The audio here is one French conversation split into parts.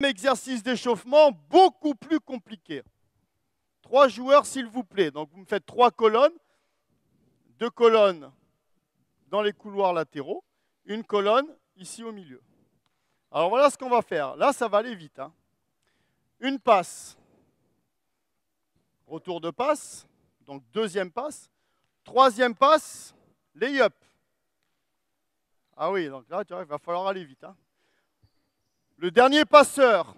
exercice d'échauffement beaucoup plus compliqué. 3 joueurs, s'il vous plaît. Donc, vous me faites 3 colonnes. 2 colonnes dans les couloirs latéraux. Une colonne ici au milieu. Alors, voilà ce qu'on va faire. Là, ça va aller vite. Hein. Une passe. Retour de passe. Donc, deuxième passe. Troisième passe. Lay-up. Ah oui, donc là, tu vois, il va falloir aller vite. Hein. Le dernier passeur,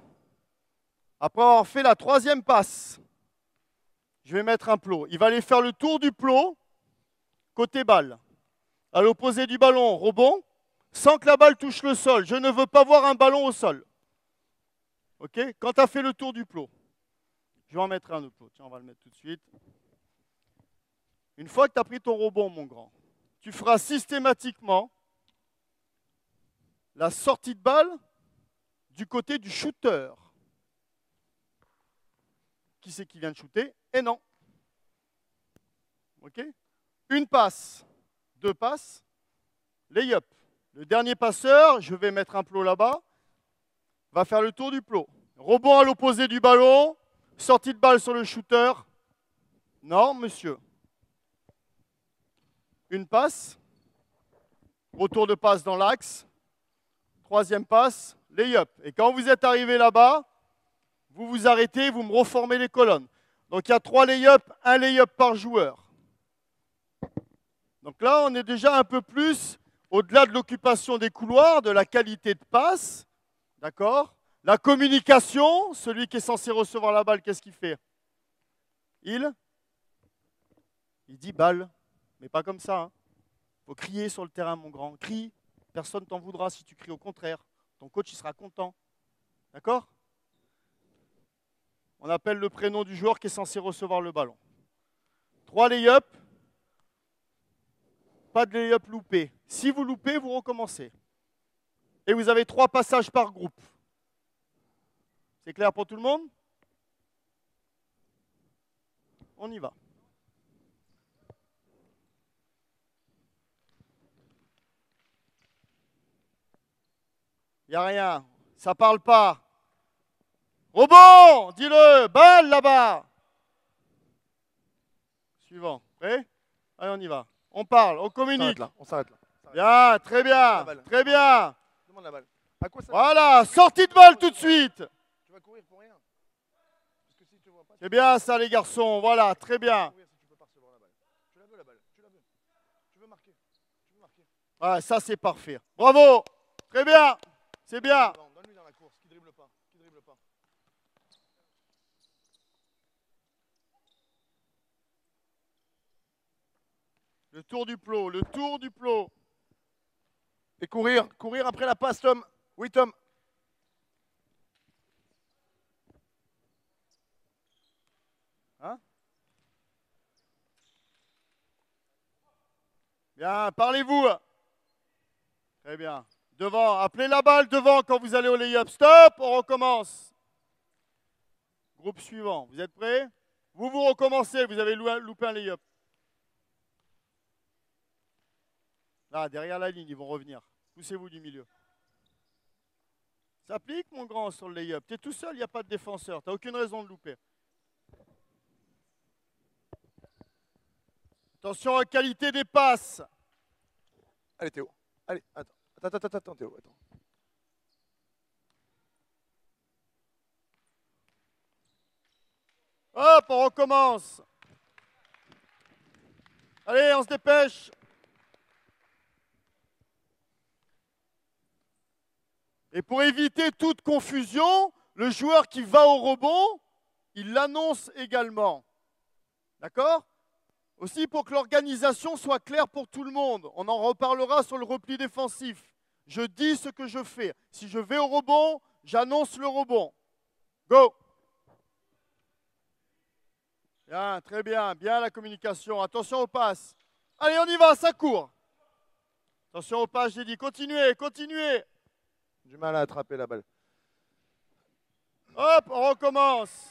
après avoir fait la troisième passe, je vais mettre un plot. Il va aller faire le tour du plot, côté balle. À l'opposé du ballon, rebond, sans que la balle touche le sol. Je ne veux pas voir un ballon au sol. OK? Quand tu as fait le tour du plot, je vais en mettre un autre plot. Tiens, on va le mettre tout de suite. Une fois que tu as pris ton rebond, mon grand, tu feras systématiquement la sortie de balle du côté du shooter. Qui c'est qui vient de shooter? Et non. OK? Une passe, 2 passes, lay-up. Le dernier passeur, je vais mettre un plot là-bas, va faire le tour du plot. Rebond à l'opposé du ballon, sortie de balle sur le shooter. Non, monsieur. Une passe, retour de passe dans l'axe, troisième passe, lay-up. Et quand vous êtes arrivé là-bas, vous vous arrêtez, vous me reformez les colonnes. Donc il y a 3 lay-up, un lay-up par joueur. Donc là, on est déjà un peu plus au-delà de l'occupation des couloirs, de la qualité de passe. D'accord? La communication, celui qui est censé recevoir la balle, qu'est-ce qu'il fait? Il dit balle, mais pas comme ça. Hein. Faut crier sur le terrain, mon grand. Crie, personne t'en voudra si tu cries, au contraire. Ton coach, il sera content. D'accord? On appelle le prénom du joueur qui est censé recevoir le ballon. 3 lay-up. Pas de lay-up loupé. Si vous loupez, vous recommencez. Et vous avez 3 passages par groupe. C'est clair pour tout le monde? On y va. Il n'y a rien. Ça parle pas. Rebond, dis-le. Balle là-bas. Suivant. Prêt? Allez, on y va. On parle, on communique. On s'arrête là. Bien, très bien. Très bien. Demande la balle. À quoi ça Voilà, sortie de balle tout de suite. Tu vas courir pour rien. Parce que si tu vois pas, C'est bien ça, les garçons. Voilà, très bien. si tu peux pas recevoir la balle. Tu la veux la balle. Tu la veux. Tu veux marquer. Tu veux marquer. Ah, ça, c'est parfait. Bravo. Très bien. C'est bien. Donne-lui dans la course. Qui dribble pas. Qui dribble pas. Le tour du plot, le tour du plot. Et courir. Courir après la passe, Tom. Oui, Tom. Hein? Bien, parlez-vous. Très bien. Devant, appelez la balle devant quand vous allez au lay-up. Stop, on recommence. Groupe suivant, vous êtes prêts? Vous recommencez, vous avez loupé un lay-up. Là, derrière la ligne, ils vont revenir. Poussez-vous du milieu. Ça applique, mon grand, sur le lay-up. Tu es tout seul, il n'y a pas de défenseur. Tu n'as aucune raison de louper. Attention à la qualité des passes. Allez, Théo. Allez, attends, Théo. Attends. Hop, on recommence. Allez, on se dépêche. Et pour éviter toute confusion, le joueur qui va au rebond, il l'annonce également. D'accord? Aussi pour que l'organisation soit claire pour tout le monde. On en reparlera sur le repli défensif. Je dis ce que je fais. Si je vais au rebond, j'annonce le rebond. Go! Bien, très bien. Bien la communication. Attention aux passes. Allez, on y va, ça court. Attention aux passes, j'ai dit. Continuez, continuez. Du mal à attraper la balle. Hop, on recommence.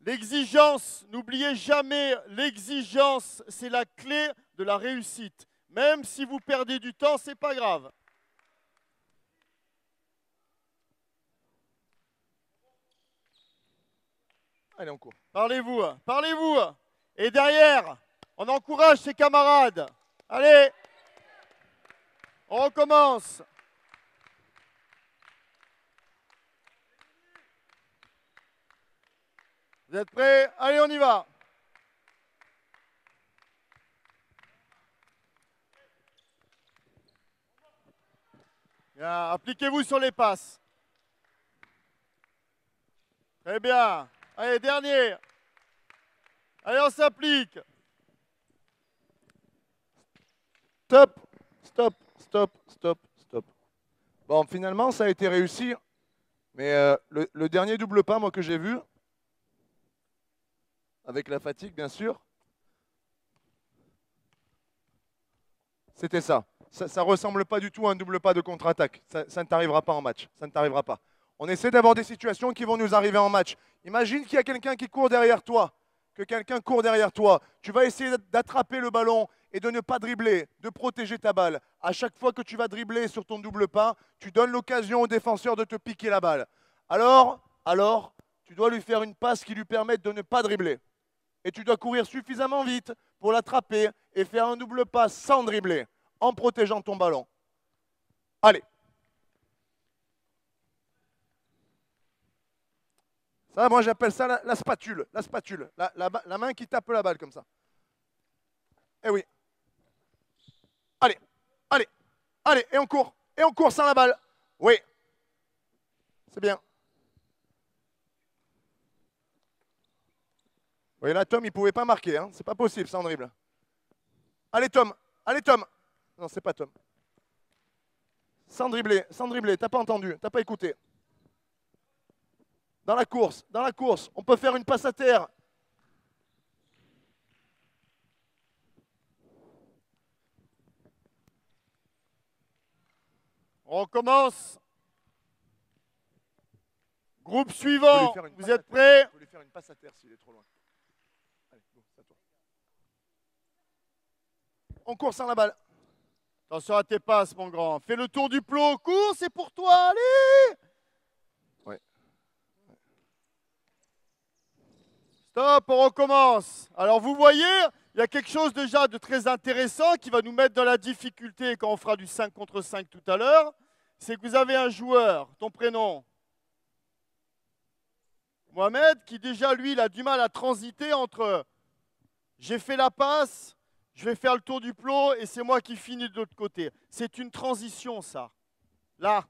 L'exigence, n'oubliez jamais, l'exigence, c'est la clé de la réussite. Même si vous perdez du temps, c'est pas grave. Allez, on court. Parlez-vous, parlez-vous. Et derrière, on encourage ses camarades. Allez, on recommence. Vous êtes prêts? Allez, on y va. Bien, appliquez-vous sur les passes. Très bien. Allez, dernier. Allez, on s'applique. Stop, stop, stop, stop, stop. Bon, finalement, ça a été réussi. Mais le dernier double pas, moi, que j'ai vu, avec la fatigue, bien sûr, c'était ça. Ça ne ressemble pas du tout à un double pas de contre-attaque. Ça ne t'arrivera pas en match. Ça ne t'arrivera pas. On essaie d'avoir des situations qui vont nous arriver en match. Imagine qu'il y a quelqu'un qui court derrière toi, que quelqu'un court derrière toi. Tu vas essayer d'attraper le ballon et de ne pas dribbler, de protéger ta balle. À chaque fois que tu vas dribbler sur ton double pas, tu donnes l'occasion au défenseur de te piquer la balle. Alors, tu dois lui faire une passe qui lui permette de ne pas dribbler. Et tu dois courir suffisamment vite pour l'attraper et faire un double pas sans dribbler, en protégeant ton ballon. Allez. Ça, moi, j'appelle ça la spatule. La spatule. La main qui tape la balle comme ça. Eh oui. Allez. Allez. Allez. Et on court. Et on court sans la balle. Oui. C'est bien. Oui, là, Tom, il ne pouvait pas marquer. Hein. C'est pas possible sans dribble. Allez, Tom. Allez, Tom. Non, c'est pas Tom. Sans dribbler. Sans dribbler. T'as pas entendu. T'as pas écouté. Dans la course, on peut faire une passe à terre. On recommence. Groupe suivant, vous êtes prêts? Je vais lui faire une passe à terre s'il est trop loin. Allez, go, c'est à toi. On court sans la balle. Attention à tes passes, mon grand. Fais le tour du plot. Cours, c'est pour toi. Allez! Ouais. Stop, on recommence. Alors, vous voyez, il y a quelque chose déjà de très intéressant qui va nous mettre dans la difficulté quand on fera du 5 contre 5 tout à l'heure. C'est que vous avez un joueur, ton prénom, Mohamed, qui déjà, lui, il a du mal à transiter entre j'ai fait la passe, je vais faire le tour du plot et c'est moi qui finis de l'autre côté. C'est une transition, ça. Là.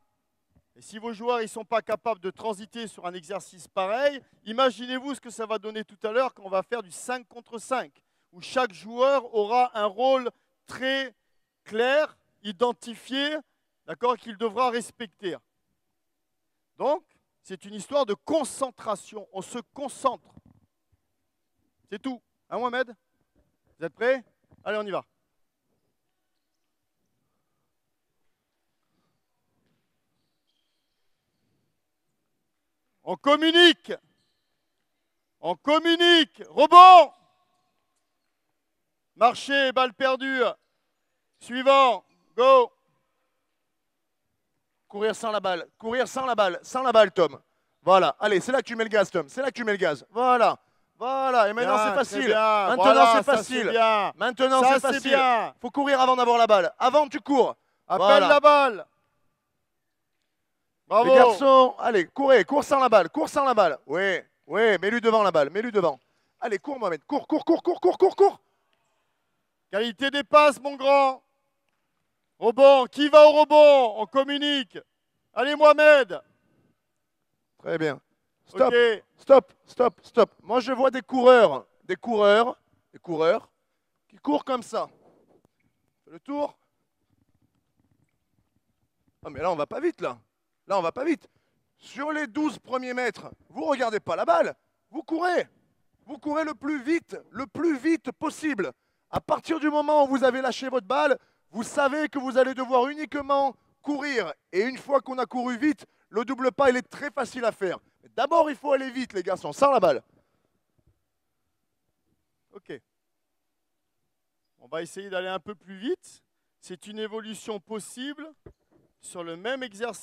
Et si vos joueurs ne sont pas capables de transiter sur un exercice pareil, imaginez-vous ce que ça va donner tout à l'heure quand on va faire du 5 contre 5, où chaque joueur aura un rôle très clair, identifié, d'accord, qu'il devra respecter. Donc, c'est une histoire de concentration. On se concentre. C'est tout. Hein, Mohamed? Vous êtes prêts? Allez, on y va. On communique. On communique. Rebond. Marché, balle perdue. Suivant. Go. Courir sans la balle. Courir sans la balle. Sans la balle, Tom. Voilà. Allez, c'est là que tu mets le gaz, Tom. C'est là que tu mets le gaz. Voilà. Voilà. Et maintenant, c'est facile. Maintenant, voilà, c'est facile. Bien. Maintenant, c'est facile. Il faut courir avant d'avoir la balle. Avant, tu cours. Appelle voilà. la balle. Bravo. Les garçons, allez, courez, cours sans la balle, cours sans la balle. Oui, oui, mets-lui devant la balle, mets-lui devant. Allez, cours, Mohamed, cours, cours, cours, cours, cours, cours, cours. Qualité des passes, mon grand. Rebond, qui va au rebond? On communique. Allez, Mohamed. Très bien. Stop, Okay. Stop, stop, stop. Moi, je vois des coureurs qui courent comme ça. Le tour. Ah, mais là, on va pas vite, là. Là, on va pas vite. Sur les 12 premiers mètres, vous ne regardez pas la balle, vous courez. Vous courez le plus vite possible. À partir du moment où vous avez lâché votre balle, vous savez que vous allez devoir uniquement courir. Et une fois qu'on a couru vite, le double pas, il est très facile à faire. D'abord, il faut aller vite, les garçons, sans la balle. Ok. On va essayer d'aller un peu plus vite. C'est une évolution possible sur le même exercice.